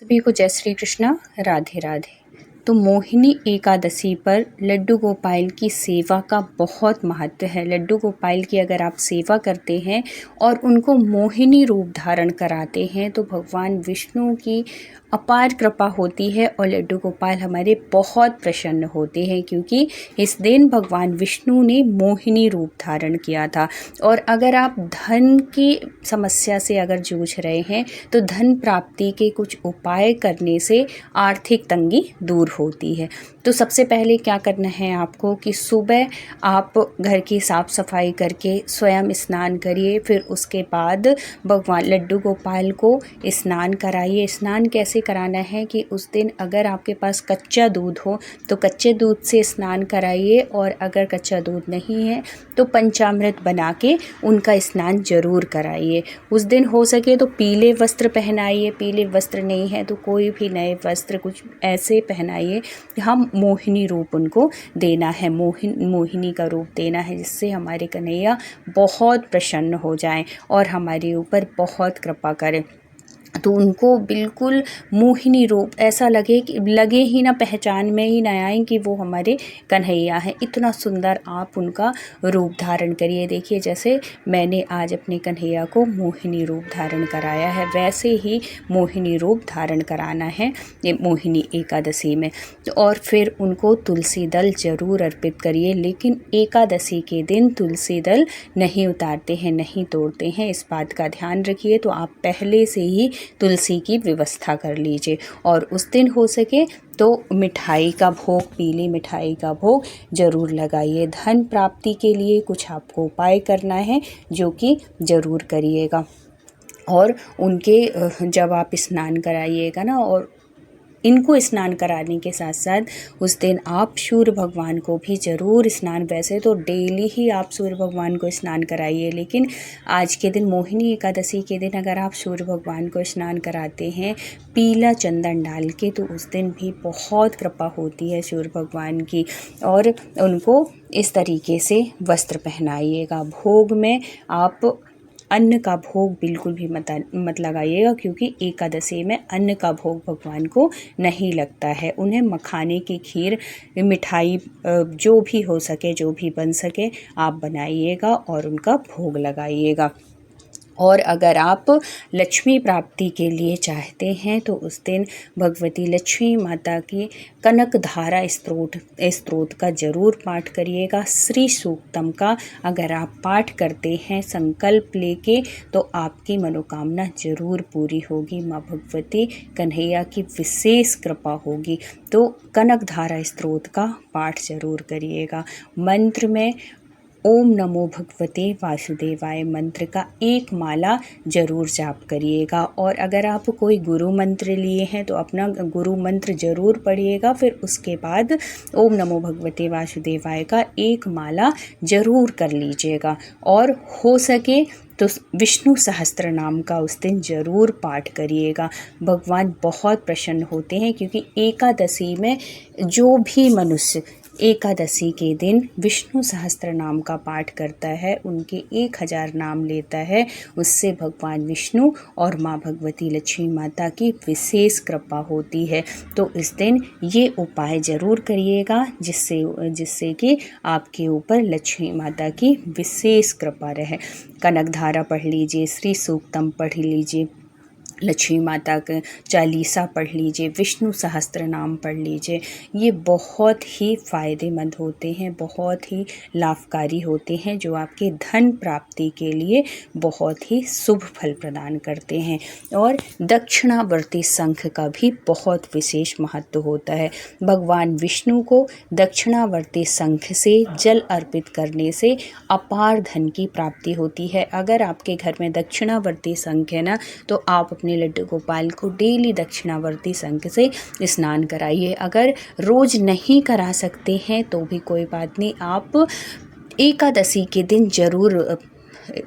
सभी को जय श्री कृष्णा, राधे राधे। तो मोहिनी एकादशी पर लड्डू गोपाल की सेवा का बहुत महत्व है। लड्डू गोपाल की अगर आप सेवा करते हैं और उनको मोहिनी रूप धारण कराते हैं तो भगवान विष्णु की अपार कृपा होती है और लड्डू गोपाल हमारे बहुत प्रसन्न होते हैं, क्योंकि इस दिन भगवान विष्णु ने मोहिनी रूप धारण किया था। और अगर आप धन की समस्या से अगर जूझ रहे हैं तो धन प्राप्ति के कुछ उपाय करने से आर्थिक तंगी दूर होती है। तो सबसे पहले क्या करना है आपको कि सुबह आप घर की साफ़ सफाई करके स्वयं स्नान करिए, फिर उसके बाद भगवान लड्डू गोपाल को स्नान कराइए। स्नान कैसे कराना है कि उस दिन अगर आपके पास कच्चा दूध हो तो कच्चे दूध से स्नान कराइए, और अगर कच्चा दूध नहीं है तो पंचामृत बना के उनका स्नान जरूर कराइए। उस दिन हो सके तो पीले वस्त्र पहनाइए, पीले वस्त्र नहीं है तो कोई भी नए वस्त्र कुछ ऐसे पहनाइए। हम मोहिनी रूप उनको देना है, मोहिनी का रूप देना है, जिससे हमारे कन्हैया बहुत प्रसन्न हो जाएं और हमारे ऊपर बहुत कृपा करें। तो उनको बिल्कुल मोहिनी रूप ऐसा लगे ही ना, पहचान में ही ना आए कि वो हमारे कन्हैया हैं। इतना सुंदर आप उनका रूप धारण करिए। देखिए, जैसे मैंने आज अपने कन्हैया को मोहिनी रूप धारण कराया है, वैसे ही मोहिनी रूप धारण कराना है ये मोहिनी एकादशी में। और फिर उनको तुलसी दल जरूर अर्पित करिए, लेकिन एकादशी के दिन तुलसी दल नहीं उतारते हैं, नहीं तोड़ते हैं, इस बात का ध्यान रखिए। तो आप पहले से ही तुलसी की व्यवस्था कर लीजिए। और उस दिन हो सके तो मिठाई का भोग, पीली मिठाई का भोग जरूर लगाइए। धन प्राप्ति के लिए कुछ आपको उपाय करना है जो कि ज़रूर करिएगा। और उनके जब आप स्नान कराइएगा ना, और इनको स्नान कराने के साथ साथ उस दिन आप सूर्य भगवान को भी ज़रूर स्नान, वैसे तो डेली ही आप सूर्य भगवान को स्नान कराइए, लेकिन आज के दिन मोहिनी एकादशी के दिन अगर आप सूर्य भगवान को स्नान कराते हैं पीला चंदन डाल के, तो उस दिन भी बहुत कृपा होती है सूर्य भगवान की। और उनको इस तरीके से वस्त्र पहनाइएगा। भोग में आप अन्न का भोग बिल्कुल भी मत लगाइएगा, क्योंकि एकादशी में अन्न का भोग भगवान को नहीं लगता है। उन्हें मखाने की खीर, मिठाई जो भी हो सके, जो भी बन सके आप बनाइएगा और उनका भोग लगाइएगा। और अगर आप लक्ष्मी प्राप्ति के लिए चाहते हैं तो उस दिन भगवती लक्ष्मी माता की कनक धारा स्तोत्र का जरूर पाठ करिएगा। श्री सूक्तम का अगर आप पाठ करते हैं संकल्प लेके तो आपकी मनोकामना जरूर पूरी होगी। माँ भगवती कन्हैया की विशेष कृपा होगी। तो कनक धारा स्तोत्र का पाठ जरूर करिएगा। मंत्र में ओम नमो भगवते वासुदेवाय मंत्र का एक माला जरूर जाप करिएगा। और अगर आप कोई गुरु मंत्र लिए हैं तो अपना गुरु मंत्र जरूर पढ़िएगा। फिर उसके बाद ओम नमो भगवते वासुदेवाय का एक माला जरूर कर लीजिएगा। और हो सके तो विष्णु सहस्त्र नाम का उस दिन जरूर पाठ करिएगा। भगवान बहुत प्रसन्न होते हैं, क्योंकि एकादशी में जो भी मनुष्य एकादशी के दिन विष्णु सहस्त्र नाम का पाठ करता है, उनके 1000 नाम लेता है, उससे भगवान विष्णु और माँ भगवती लक्ष्मी माता की विशेष कृपा होती है। तो इस दिन ये उपाय ज़रूर करिएगा, जिससे कि आपके ऊपर लक्ष्मी माता की विशेष कृपा रहे। कनक धारा पढ़ लीजिए, श्री सूक्तम पढ़ लीजिए, लक्ष्मी माता का चालीसा पढ़ लीजिए, विष्णु सहस्त्र नाम पढ़ लीजिए। ये बहुत ही फ़ायदेमंद होते हैं, बहुत ही लाभकारी होते हैं, जो आपके धन प्राप्ति के लिए बहुत ही शुभ फल प्रदान करते हैं। और दक्षिणावर्ती शंख का भी बहुत विशेष महत्व होता है। भगवान विष्णु को दक्षिणावर्ती शंख से जल अर्पित करने से अपार धन की प्राप्ति होती है। अगर आपके घर में दक्षिणावर्ती शंख है ना, तो आप अपने लड्डू गोपाल को डेली दक्षिणावर्ती शंख से स्नान कराइए। अगर रोज नहीं करा सकते हैं तो भी कोई बात नहीं, आप एकादशी के दिन जरूर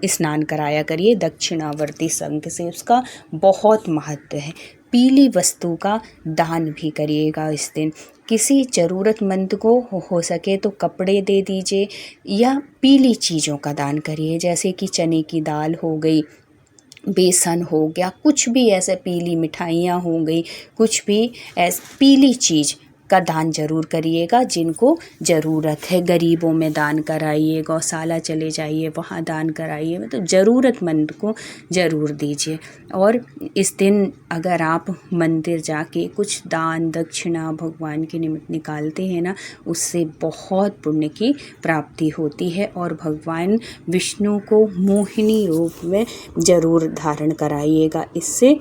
स्नान कराया करिए दक्षिणावर्ती शंख से, उसका बहुत महत्व है। पीली वस्तु का दान भी करिएगा इस दिन। किसी ज़रूरतमंद को हो सके तो कपड़े दे दीजिए, या पीली चीज़ों का दान करिए, जैसे कि चने की दाल हो गई, बेसन हो गया, कुछ भी ऐसे पीली मिठाइयाँ हो गई, कुछ भी ऐसी पीली चीज़ का दान जरूर करिएगा जिनको ज़रूरत है। गरीबों में दान कराइए, गौशाला चले जाइए वहाँ दान कराइए, मतलब ज़रूरतमंद को ज़रूर दीजिए। और इस दिन अगर आप मंदिर जाके कुछ दान दक्षिणा भगवान के निमित्त निकालते हैं ना, उससे बहुत पुण्य की प्राप्ति होती है। और भगवान विष्णु को मोहिनी रूप में ज़रूर धारण कराइएगा, इससे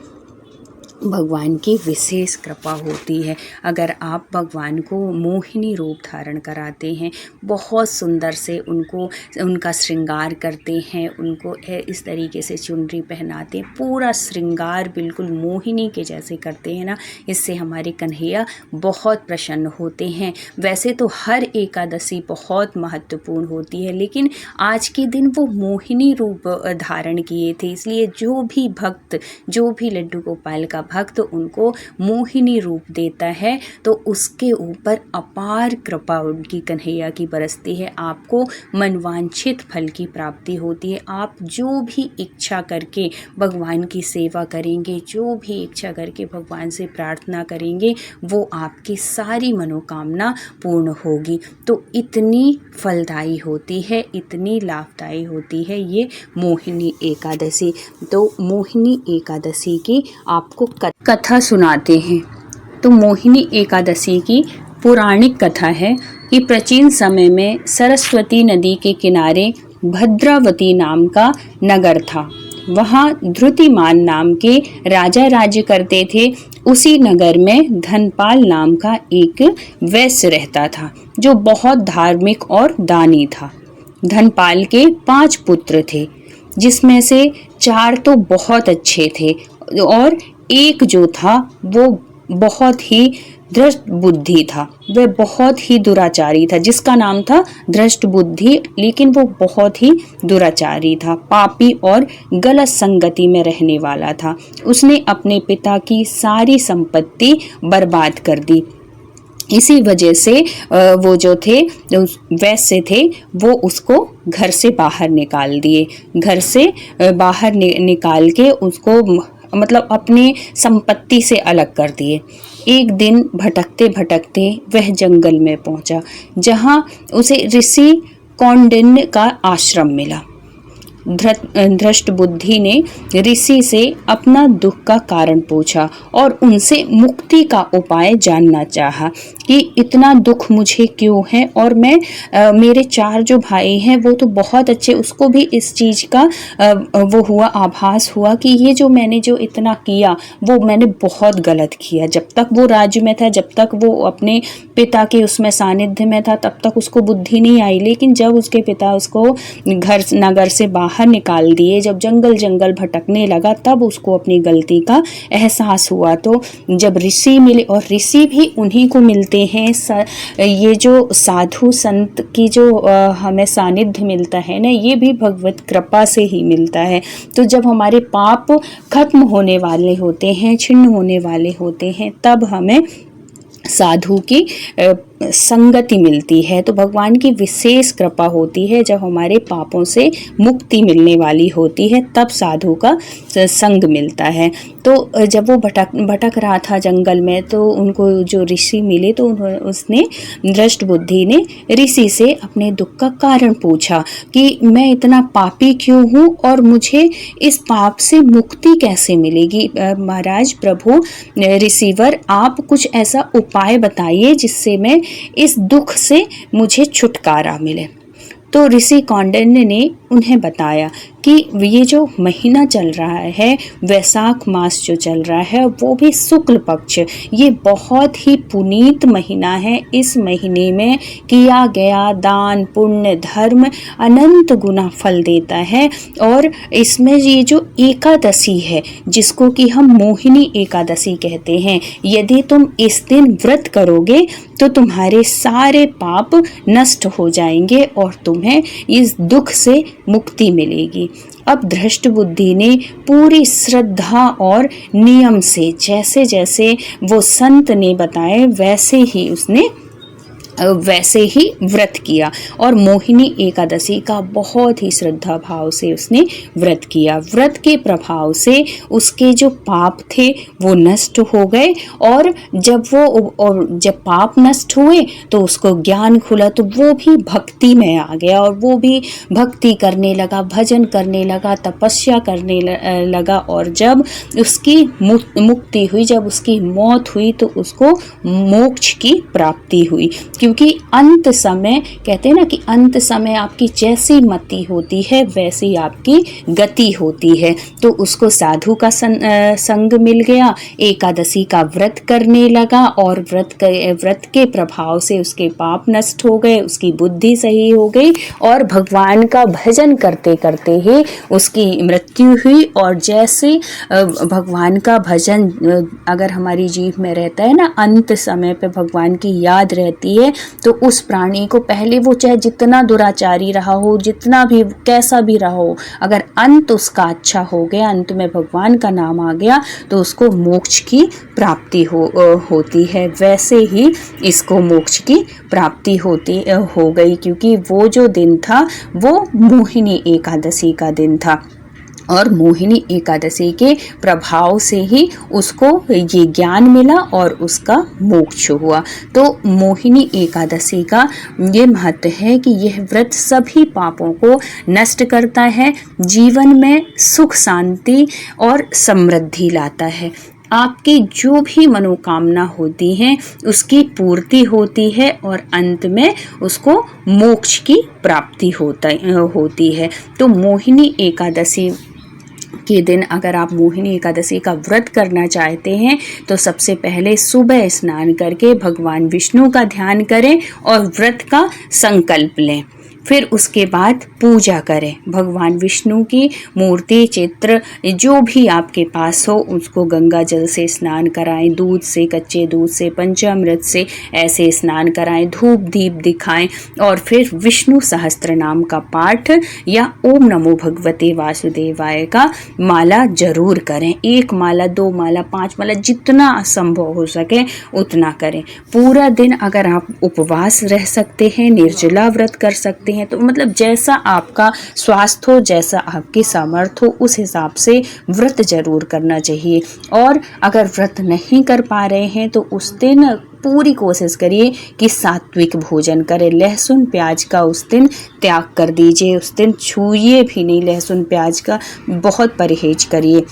भगवान की विशेष कृपा होती है। अगर आप भगवान को मोहिनी रूप धारण कराते हैं, बहुत सुंदर से उनका श्रृंगार करते हैं, उनको इस तरीके से चुनरी पहनाते हैं, पूरा श्रृंगार बिल्कुल मोहिनी के जैसे करते हैं ना, इससे हमारे कन्हैया बहुत प्रसन्न होते हैं। वैसे तो हर एकादशी बहुत महत्वपूर्ण होती है, लेकिन आज के दिन वो मोहिनी रूप धारण किए थे, इसलिए जो भी भक्त, जो भी लड्डू गोपाल का भक्त उनको मोहिनी रूप देता है तो उसके ऊपर अपार कृपा उनकी कन्हैया की बरसती है। आपको मनवांछित फल की प्राप्ति होती है। आप जो भी इच्छा करके भगवान की सेवा करेंगे, जो भी इच्छा करके भगवान से प्रार्थना करेंगे, वो आपकी सारी मनोकामना पूर्ण होगी। तो इतनी फलदायी होती है, इतनी लाभदायी होती है ये मोहिनी एकादशी। तो मोहिनी एकादशी की आपको कथा सुनाते हैं। तो मोहिनी एकादशी की पौराणिक कथा है कि प्राचीन समय में सरस्वती नदी के किनारे भद्रावती नाम का नगर था। वहाँ धृतिमान नाम के राजा राज्य करते थे। उसी नगर में धनपाल नाम का एक वैश्य रहता था जो बहुत धार्मिक और दानी था। धनपाल के 5 पुत्र थे, जिसमें से 4 तो बहुत अच्छे थे और एक जो था वो बहुत ही धृष्ट बुद्धि था। वह बहुत ही दुराचारी था, जिसका नाम था धृष्ट बुद्धि, लेकिन वो बहुत ही दुराचारी था, पापी और गलत संगति में रहने वाला था। उसने अपने पिता की सारी संपत्ति बर्बाद कर दी। इसी वजह से वो जो थे वैसे थे वो उसको घर से बाहर निकाल दिए। घर से बाहर निकाल के उसको मतलब अपनी संपत्ति से अलग कर दिए। एक दिन भटकते भटकते वह जंगल में पहुंचा, जहां उसे ऋषि कौंडिन्य का आश्रम मिला। धृष्ट बुद्धि ने ऋषि से अपना दुख का कारण पूछा और उनसे मुक्ति का उपाय जानना चाहा कि इतना दुख मुझे क्यों है, और मैं मेरे 4 जो भाई हैं वो तो बहुत अच्छे, उसको भी इस चीज़ का वो हुआ, आभास हुआ कि ये जो मैंने जो इतना किया वो मैंने बहुत गलत किया। जब तक वो राज्य में था, जब तक वो अपने पिता के उसमें सानिध्य में था, तब तक उसको बुद्धि नहीं आई। लेकिन जब उसके पिता उसको नगर से बाहर निकाल दिए, जब जंगल जंगल भटकने लगा, तब उसको अपनी गलती का एहसास हुआ। तो जब ऋषि मिले, और ऋषि भी उन्हीं को मिलते हैं, ये जो साधु संत की जो हमें सानिध्य मिलता है ना, ये भी भगवत कृपा से ही मिलता है। तो जब हमारे पाप खत्म होने वाले होते हैं, छिन्न होने वाले होते हैं, तब हमें साधु की संगति मिलती है। तो भगवान की विशेष कृपा होती है। जब हमारे पापों से मुक्ति मिलने वाली होती है, तब साधु का संग मिलता है। तो जब वो भटक रहा था जंगल में, तो उनको जो ऋषि मिले, तो उसने धृष्ट बुद्धि ने ऋषि से अपने दुख का कारण पूछा कि मैं इतना पापी क्यों हूँ और मुझे इस पाप से मुक्ति कैसे मिलेगी। महाराज प्रभु ऋषिवर, आप कुछ ऐसा उपाय बताइए जिससे मैं इस दुख से मुझे छुटकारा मिले। तो ऋषि कौंडिन्य ने उन्हें बताया कि ये जो महीना चल रहा है, वैशाख मास जो चल रहा है, वो भी शुक्ल पक्ष, ये बहुत ही पुनीत महीना है। इस महीने में किया गया दान पुण्य धर्म अनंत गुना फल देता है। और इसमें ये जो एकादशी है, जिसको कि हम मोहिनी एकादशी कहते हैं, यदि तुम इस दिन व्रत करोगे तो तुम्हारे सारे पाप नष्ट हो जाएंगे और तुम्हें इस दुख से मुक्ति मिलेगी। अब धृष्ट बुद्धि ने पूरी श्रद्धा और नियम से, जैसे जैसे वो संत ने बताए, वैसे ही उसने वैसे ही व्रत किया और मोहिनी एकादशी का बहुत ही श्रद्धा भाव से उसने व्रत किया। व्रत के प्रभाव से उसके जो पाप थे वो नष्ट हो गए और जब पाप नष्ट हुए तो उसको ज्ञान खुला, तो वो भी भक्ति में आ गया और वो भी भक्ति करने लगा, भजन करने लगा, तपस्या करने लगा। और जब उसकी मुक्ति हुई, जब उसकी मौत हुई, तो उसको मोक्ष की प्राप्ति हुई। क्योंकि अंत समय कहते हैं ना कि अंत समय आपकी जैसी मति होती है वैसी आपकी गति होती है। तो उसको साधु का संग मिल गया, एकादशी का व्रत करने लगा और व्रत के प्रभाव से उसके पाप नष्ट हो गए, उसकी बुद्धि सही हो गई और भगवान का भजन करते करते ही उसकी मृत्यु हुई। और जैसे भगवान का भजन अगर हमारी जीभ में रहता है ना, अंत समय पे भगवान की याद रहती है, तो उस प्राणी को पहले वो चाहे जितना दुराचारी रहा हो, जितना भी कैसा भी रहा हो, अगर अंत उसका अच्छा हो गया, अंत में भगवान का नाम आ गया, तो उसको मोक्ष की प्राप्ति होती है। वैसे ही इसको मोक्ष की प्राप्ति हो गई, क्योंकि वो जो दिन था वो मोहिनी एकादशी का दिन था और मोहिनी एकादशी के प्रभाव से ही उसको ये ज्ञान मिला और उसका मोक्ष हुआ। तो मोहिनी एकादशी का ये महत्व है कि यह व्रत सभी पापों को नष्ट करता है, जीवन में सुख शांति और समृद्धि लाता है। आपकी जो भी मनोकामना होती है उसकी पूर्ति होती है और अंत में उसको मोक्ष की प्राप्ति होती है। तो मोहिनी एकादशी के दिन अगर आप मोहिनी एकादशी का व्रत करना चाहते हैं तो सबसे पहले सुबह स्नान करके भगवान विष्णु का ध्यान करें और व्रत का संकल्प लें। फिर उसके बाद पूजा करें, भगवान विष्णु की मूर्ति चित्र जो भी आपके पास हो उसको गंगा जल से स्नान कराएं, दूध से, कच्चे दूध से, पंचामृत से ऐसे स्नान कराएं, धूप दीप दिखाएं और फिर विष्णु सहस्त्र नाम का पाठ या ओम नमो भगवते वासुदेवाय का माला जरूर करें। 1 माला, 2 माला, 5 माला, जितना संभव हो सके उतना करें। पूरा दिन अगर आप उपवास रह सकते हैं, निर्जला व्रत कर सकते हैं, तो मतलब जैसा आपका स्वास्थ्य हो, जैसा आपकी सामर्थ्य हो, उस हिसाब से व्रत जरूर करना चाहिए। और अगर व्रत नहीं कर पा रहे हैं तो उस दिन पूरी कोशिश करिए कि सात्विक भोजन करें। लहसुन प्याज का उस दिन त्याग कर दीजिए, उस दिन छूइए भी नहीं, लहसुन प्याज का बहुत परहेज करिए।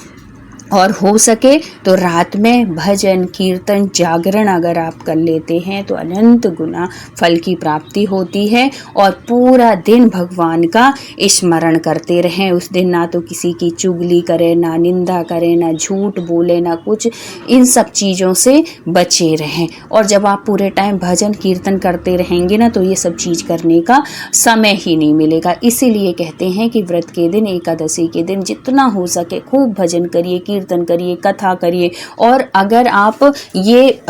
और हो सके तो रात में भजन कीर्तन जागरण अगर आप कर लेते हैं तो अनंत गुना फल की प्राप्ति होती है। और पूरा दिन भगवान का स्मरण करते रहें। उस दिन ना तो किसी की चुगली करें, ना निंदा करें, ना झूठ बोले, ना कुछ, इन सब चीज़ों से बचे रहें। और जब आप पूरे टाइम भजन कीर्तन करते रहेंगे ना तो ये सब चीज़ करने का समय ही नहीं मिलेगा। इसीलिए कहते हैं कि व्रत के दिन, एकादशी के दिन जितना हो सके खूब भजन करिए, कीर्तन करिए, कथा करिए। और अगर आप ये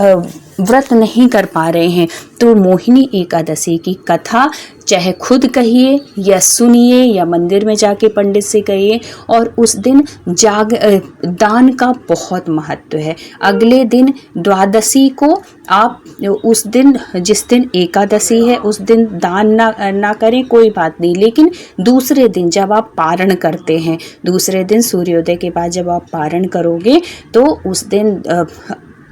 व्रत नहीं कर पा रहे हैं तो मोहिनी एकादशी की कथा चाहे खुद कहिए या सुनिए या मंदिर में जाके पंडित से कहिए। और उस दिन दान का बहुत महत्व है। अगले दिन द्वादशी को आप उस दिन, जिस दिन एकादशी है उस दिन दान ना करें, कोई बात नहीं, लेकिन दूसरे दिन जब आप पारण करते हैं, दूसरे दिन सूर्योदय के बाद जब आप पारण करोगे तो उस दिन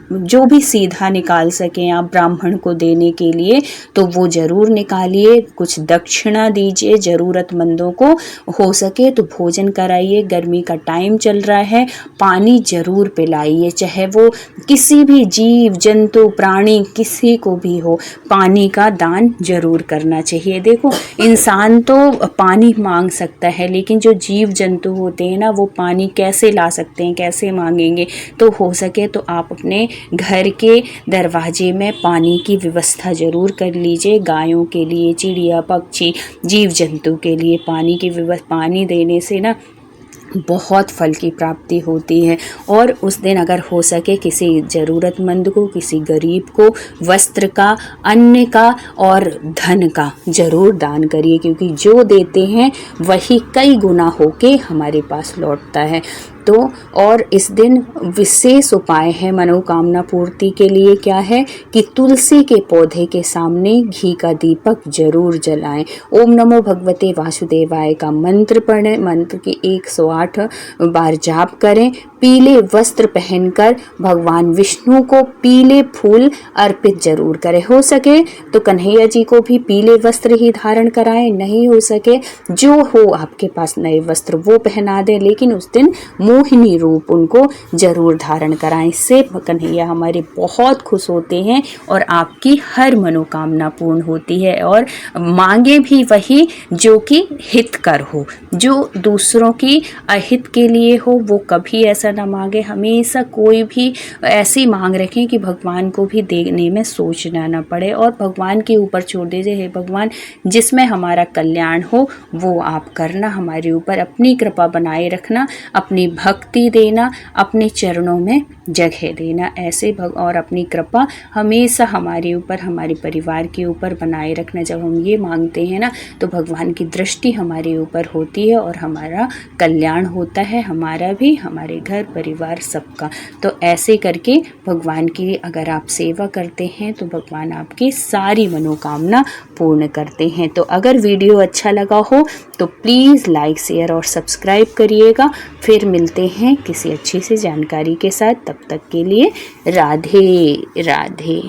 जो भी सीधा निकाल सकें आप ब्राह्मण को देने के लिए तो वो ज़रूर निकालिए। कुछ दक्षिणा दीजिए ज़रूरतमंदों को, हो सके तो भोजन कराइए। गर्मी का टाइम चल रहा है, पानी ज़रूर पिलाइए, चाहे वो किसी भी जीव जंतु प्राणी किसी को भी हो, पानी का दान जरूर करना चाहिए। देखो, इंसान तो पानी मांग सकता है लेकिन जो जीव जंतु होते हैं ना वो पानी कैसे ला सकते हैं, कैसे मांगेंगे। तो हो सके तो आप अपने घर के दरवाजे में पानी की व्यवस्था जरूर कर लीजिए। गायों के लिए, चिड़िया पक्षी जीव जंतु के लिए पानी देने से ना बहुत फल की प्राप्ति होती है। और उस दिन अगर हो सके किसी ज़रूरतमंद को, किसी गरीब को वस्त्र का, अन्न का और धन का जरूर दान करिए, क्योंकि जो देते हैं वही कई गुना होके हमारे पास लौटता है। तो और इस दिन विशेष उपाय है मनोकामना पूर्ति के लिए। क्या है कि तुलसी के पौधे के सामने घी का दीपक जरूर जलाएं। ओम नमो भगवते वासुदेवाय का मंत्र पढ़ें, मंत्र की 108 बार जाप करें। पीले वस्त्र पहनकर भगवान विष्णु को पीले फूल अर्पित जरूर करें। हो सके तो कन्हैया जी को भी पीले वस्त्र ही धारण कराएं, नहीं हो सके जो हो आपके पास नए वस्त्र वो पहना दें, लेकिन उस दिन मोहिनी रूप उनको जरूर धारण कराएं। इससे कन्हैया हमारे बहुत खुश होते हैं और आपकी हर मनोकामना पूर्ण होती है। और मांगे भी वही जो कि हितकर हो, जो दूसरों की अहित के लिए हो, वो कभी ऐसा ना मांगे। हमेशा कोई भी ऐसी मांग रखें कि भगवान को भी देने में सोचना ना पड़े और भगवान के ऊपर छोड़ दीजिए। हे भगवान, जिसमें हमारा कल्याण हो वो आप करना, हमारे ऊपर अपनी कृपा बनाए रखना, अपनी भक्ति देना, अपने चरणों में जगह देना, ऐसे और अपनी कृपा हमेशा हमारे ऊपर, हमारे परिवार के ऊपर बनाए रखना। जब हम ये मांगते हैं ना तो भगवान की दृष्टि हमारे ऊपर होती है और हमारा कल्याण होता है, हमारा भी, हमारे घर परिवार सबका। तो ऐसे करके भगवान की अगर आप सेवा करते हैं तो भगवान आपकी सारी मनोकामना पूर्ण करते हैं। तो अगर वीडियो अच्छा लगा हो तो प्लीज़ लाइक, शेयर और सब्सक्राइब करिएगा। फिर मिलते हैं किसी अच्छी सी जानकारी के साथ, तब तक के लिए राधे राधे।